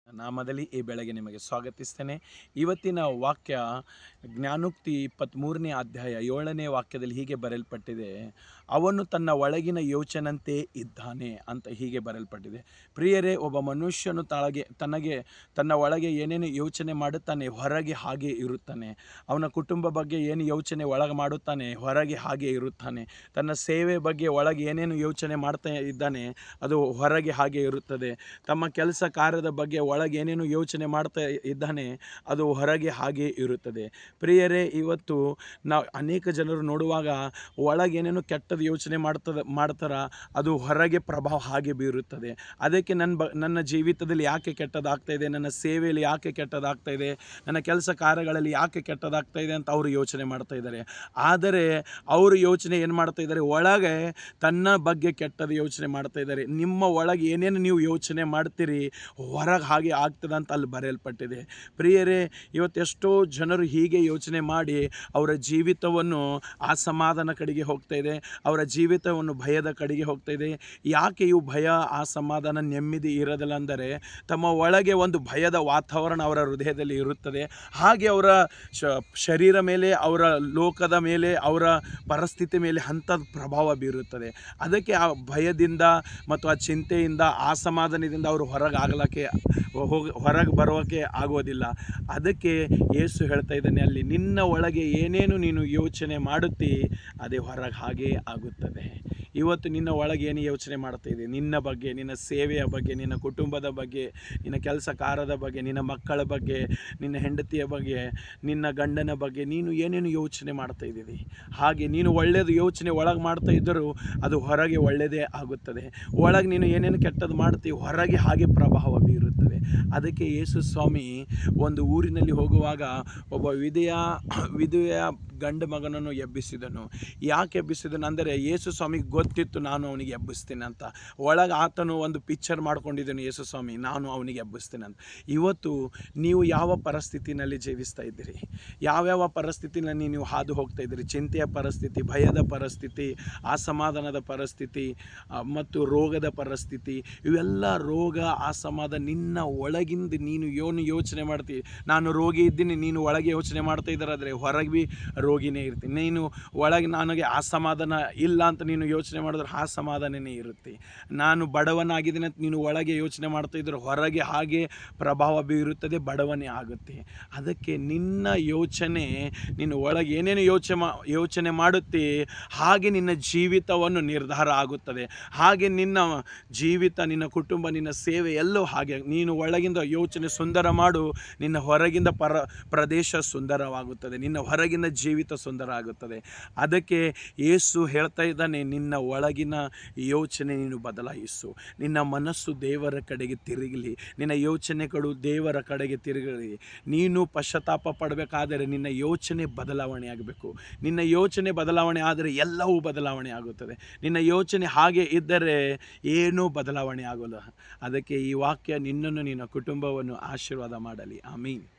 ನಾಮದಲ್ಲಿ ಈ ಬೆಳಗ್ಗೆ ನಿಮಗೆ ಸ್ವಾಗತಿಸ್ತೇನೆ. ಇವತ್ತಿನ ವಾಕ್ಯ ಜ್ಞಾನೋಕ್ತಿ 23ನೇ ಅಧ್ಯಾಯ 7ನೇ ವಾಕ್ಯದಲ್ಲಿ ಹೀಗೆ ಬರೆಯಲ್ಪಟ್ಟಿದೆ, ಅವನು ತನ್ನ ಒಳಗಿನ ಯೋಚನಂತೆ ಇದ್ದಾನೆ ಅಂತ ಹೀಗೆ ಬರೆಯಲ್ಪಟ್ಟಿದೆ. ಪ್ರಿಯರೇ, ಒಬ್ಬ ಮನುಷ್ಯನು ತನ್ನ ಒಳಗೆ ಏನೇನು ಯೋಚನೆ ಮಾಡುತ್ತಾನೆ ಹೊರಗೆ ಹಾಗೆ ಇರುತ್ತಾನೆ. ಅವನ ಕುಟುಂಬ ಬಗ್ಗೆ ಏನು ಯೋಚನೆ ಒಳಗೆ ಮಾಡುತ್ತಾನೆ ಹೊರಗೆ ಹಾಗೆ ಇರುತ್ತಾನೆ. ತನ್ನ ಸೇವೆ ಬಗ್ಗೆ ಒಳಗೆ ಏನೇನು ಯೋಚನೆ ಮಾಡ್ತಾ ಇದ್ದಾನೆ ಅದು ಹೊರಗೆ ಹಾಗೆ ಇರುತ್ತದೆ. ತಮ್ಮ ಕೆಲಸ ಕಾರ್ಯದ ಬಗ್ಗೆ ಒಳಗೆ ಏನೇನು ಯೋಚನೆ ಮಾಡ್ತಾ ಇದ್ದಾನೆ ಅದು ಹೊರಗೆ ಹಾಗೆ ಇರುತ್ತದೆ. ಪ್ರಿಯರೇ, ಇವತ್ತು ನಾವು ಅನೇಕ ಜನರು ನೋಡುವಾಗ ಒಳಗೆ ಏನೇನು ಕೆಟ್ಟದ್ದು ಯೋಚನೆ ಮಾಡ್ತಾರ ಅದು ಹೊರಗೆ ಪ್ರಭಾವ ಹಾಗೆ ಬೀರುತ್ತದೆ. ಅದಕ್ಕೆ ನನ್ನ ಜೀವಿತದಲ್ಲಿ ಯಾಕೆ ಕೆಟ್ಟದಾಗ್ತಾ ಇದೆ, ನನ್ನ ಸೇವೆಯಲ್ಲಿ ಯಾಕೆ ಕೆಟ್ಟದಾಗ್ತಾ ಇದೆ, ನನ್ನ ಕೆಲಸ ಕಾರ್ಯಗಳಲ್ಲಿ ಯಾಕೆ ಕೆಟ್ಟದಾಗ್ತಾ ಇದೆ ಅಂತ ಅವರು ಯೋಚನೆ ಮಾಡ್ತಾ ಇದ್ದಾರೆ. ಆದರೆ ಅವರು ಯೋಚನೆ ಏನು ಮಾಡ್ತಾ ಇದ್ದಾರೆ, ಒಳಗೆ ತನ್ನ ಬಗ್ಗೆ ಕೆಟ್ಟದ್ದು ಯೋಚನೆ ಮಾಡ್ತಾ ಇದ್ದಾರೆ. ನಿಮ್ಮ ಒಳಗೆ ಏನೇನು ನೀವು ಯೋಚನೆ ಮಾಡ್ತೀರಿ ಹೊರಗೆ ಹಾಗೆ ಆಗ್ತದೆ ಅಂತ ಅಲ್ಲಿ ಬರೆಯಲ್ಪಟ್ಟಿದೆ. ಪ್ರಿಯರೇ, ಇವತ್ತೆಷ್ಟೋ ಜನರು ಹೀಗೆ ಯೋಚನೆ ಮಾಡಿ ಅವರ ಜೀವಿತವನ್ನು ಅಸಮಾಧಾನ ಕಡೆಗೆ ಹೋಗ್ತಾ ಇದೆ, ಅವರ ಜೀವಿತವನ್ನು ಭಯದ ಕಡೆಗೆ ಹೋಗ್ತಾ ಇದೆ. ಯಾಕೆ ಇವು ಭಯ ಅಸಮಾಧಾನ ನೆಮ್ಮದಿ ಇರೋದಿಲ್ಲ ಅಂದರೆ, ತಮ್ಮ ಒಳಗೆ ಒಂದು ಭಯದ ವಾತಾವರಣ ಅವರ ಹೃದಯದಲ್ಲಿ ಇರುತ್ತದೆ. ಹಾಗೆ ಅವರ ಶರೀರ ಮೇಲೆ, ಅವರ ಲೋಕದ ಮೇಲೆ, ಅವರ ಪರಿಸ್ಥಿತಿ ಮೇಲೆ ಅಂಥದ್ದು ಪ್ರಭಾವ ಬೀರುತ್ತದೆ. ಅದಕ್ಕೆ ಆ ಭಯದಿಂದ ಮತ್ತು ಆ ಚಿಂತೆಯಿಂದ ಅಸಮಾಧಾನದಿಂದ ಅವರು ಹೊರಗೆ ಬರೋಕ್ಕೆ ಆಗೋದಿಲ್ಲ. ಅದಕ್ಕೆ ಯೇಸು ಹೇಳ್ತಾ ಇದ್ದಾನೆ, ಅಲ್ಲಿ ನಿನ್ನ ಒಳಗೆ ಏನೇನು ನೀನು ಯೋಚನೆ ಮಾಡುತ್ತಿ ಅದೇ ಹೊರಗೆ ಹಾಗೇ ಆಗುತ್ತದೆ. ಇವತ್ತು ನಿನ್ನ ಒಳಗೆ ಏನು ಯೋಚನೆ ಮಾಡ್ತಾ ಇದೆ, ನಿನ್ನ ಬಗ್ಗೆ, ನಿನ್ನ ಸೇವೆಯ ಬಗ್ಗೆ, ನಿನ್ನ ಕುಟುಂಬದ ಬಗ್ಗೆ, ನಿನ್ನ ಕೆಲಸ ಕಾರ್ಯದ ಬಗ್ಗೆ, ನಿನ್ನ ಮಕ್ಕಳ ಬಗ್ಗೆ, ನಿನ್ನ ಹೆಂಡತಿಯ ಬಗ್ಗೆ, ನಿನ್ನ ಗಂಡನ ಬಗ್ಗೆ ನೀನು ಏನೇನು ಯೋಚನೆ ಮಾಡ್ತಾ ಇದ್ದೀರಿ. ಹಾಗೆ ನೀನು ಒಳ್ಳೆಯದು ಯೋಚನೆ ಒಳಗೆ ಮಾಡ್ತಾ ಇದ್ದರೂ ಅದು ಹೊರಗೆ ಒಳ್ಳೆಯದೇ ಆಗುತ್ತದೆ. ಒಳಗೆ ನೀನು ಏನೇನು ಕೆಟ್ಟದ್ದು ಮಾಡ್ತೀವಿ ಹೊರಗೆ ಹಾಗೆ ಪ್ರಭಾವ ಬೀರುತ್ತದೆ. ಅದಕ್ಕೆ ಯೇಸು ಸ್ವಾಮಿ ಒಂದು ಊರಿನಲ್ಲಿ ಹೋಗುವಾಗ ಒಬ್ಬ ವಿಧವೆಯ ಗಂಡ ಮಗನನ್ನು ಎಬ್ಬಿಸಿದನು. ಯಾಕೆ ಎಬ್ಬಿಸಿದನು ಅಂದರೆ, ಯೇಸು ಸ್ವಾಮಿಗೆ ಗೊತ್ತಿತ್ತು ನಾನು ಅವನಿಗೆ ಎಬ್ಬಿಸ್ತೇನೆ ಅಂತ. ಒಳಗೆ ಆತನು ಒಂದು ಪಿಕ್ಚರ್ ಮಾಡ್ಕೊಂಡಿದ್ದನು, ಯೇಸು ಸ್ವಾಮಿ ನಾನು ಅವನಿಗೆ ಎಬ್ಬಿಸ್ತೇನೆ ಅಂತ. ಇವತ್ತು ನೀವು ಯಾವ ಪರಿಸ್ಥಿತಿನಲ್ಲಿ ಜೀವಿಸ್ತಾ ಇದ್ದೀರಿ, ಯಾವ್ಯಾವ ಪರಿಸ್ಥಿತಿನಲ್ಲಿ ನೀವು ಹಾದು ಹೋಗ್ತಾ ಇದ್ದೀರಿ, ಚಿಂತೆಯ ಪರಿಸ್ಥಿತಿ, ಭಯದ ಪರಿಸ್ಥಿತಿ, ಅಸಮಾಧಾನದ ಪರಿಸ್ಥಿತಿ ಮತ್ತು ರೋಗದ ಪರಿಸ್ಥಿತಿ, ಇವೆಲ್ಲ ರೋಗ ಅಸಮಾಧಾನ ನಿನ್ನ ಒಳಗಿಂದ ನೀನು ಏನು ಯೋಚನೆ ಮಾಡ್ತೀವಿ. ನಾನು ರೋಗಿ ಇದ್ದೀನಿ, ನೀನು ಒಳಗೆ ಯೋಚನೆ ಮಾಡ್ತಾ ಇದ್ದಾರಾದರೆ ಹೊರಗೆ ಭೀ ರೋಗಿನೇ ಇರ್ತೀನಿ. ನೀನು ಒಳಗೆ ನನಗೆ ಅಸಮಾಧಾನ ಇಲ್ಲ ಅಂತ ನೀನು ಯೋಚನೆ ಮಾಡಿದ್ರೆ ಅಸಮಾಧಾನನೇ ಇರುತ್ತೆ. ನಾನು ಬಡವನಾಗಿದ್ದೀನಿ ಅಂತ ನೀನು ಒಳಗೆ ಯೋಚನೆ ಮಾಡ್ತಾ ಇದ್ರೆ ಹೊರಗೆ ಹಾಗೆ ಪ್ರಭಾವ ಬೀರುತ್ತದೆ, ಬಡವನೇ ಆಗುತ್ತೆ. ಅದಕ್ಕೆ ನಿನ್ನ ಯೋಚನೆ, ನೀನು ಒಳಗೆ ಏನೇನು ಯೋಚನೆ ಮಾಡುತ್ತಿ ಹಾಗೆ ನಿನ್ನ ಜೀವಿತವನ್ನು ನಿರ್ಧಾರ ಆಗುತ್ತದೆ. ಹಾಗೆ ನಿನ್ನ ಜೀವಿತ, ನಿನ್ನ ಕುಟುಂಬ, ನಿನ್ನ ಸೇವೆ ಎಲ್ಲವೂ ಹಾಗೆ. ನೀನು ಒಳಗಿಂದ ಯೋಚನೆ ಸುಂದರ ಮಾಡು, ನಿನ್ನ ಹೊರಗಿಂದ ಪ್ರದೇಶ ಸುಂದರವಾಗುತ್ತದೆ, ನಿನ್ನ ಹೊರಗಿನ ಜೀವಿತ ಸುಂದರ ಆಗುತ್ತದೆ. ಅದಕ್ಕೆ ಯೇಸು ಹೇಳ್ತಾ ಇದ್ದಾನೆ, ನಿನ್ನ ಒಳಗಿನ ಯೋಚನೆ ನೀನು ಬದಲಾಯಿಸು. ನಿನ್ನ ಮನಸ್ಸು ದೇವರ ಕಡೆಗೆ ತಿರುಗಲಿ, ನಿನ್ನ ಯೋಚನೆಗಳು ದೇವರ ಕಡೆಗೆ ತಿರುಗಲಿ. ನೀನು ಪಶ್ಚಾತ್ತಾಪ ಪಡಬೇಕಾದರೆ ನಿನ್ನ ಯೋಚನೆ ಬದಲಾವಣೆ ಆಗಬೇಕು. ನಿನ್ನ ಯೋಚನೆ ಬದಲಾವಣೆ ಆದರೆ ಎಲ್ಲವೂ ಬದಲಾವಣೆ ಆಗುತ್ತದೆ. ನಿನ್ನ ಯೋಚನೆ ಹಾಗೆ ಇದ್ದರೆ ಏನೂ ಬದಲಾವಣೆ ಆಗೋಲ್ಲ. ಅದಕ್ಕೆ ಈ ವಾಕ್ಯ ನಿನ್ನನ್ನು, ನಿನ್ನ ಕುಟುಂಬವನ್ನು ಆಶೀರ್ವಾದ ಮಾಡಲಿ. ಆಮೀನ್.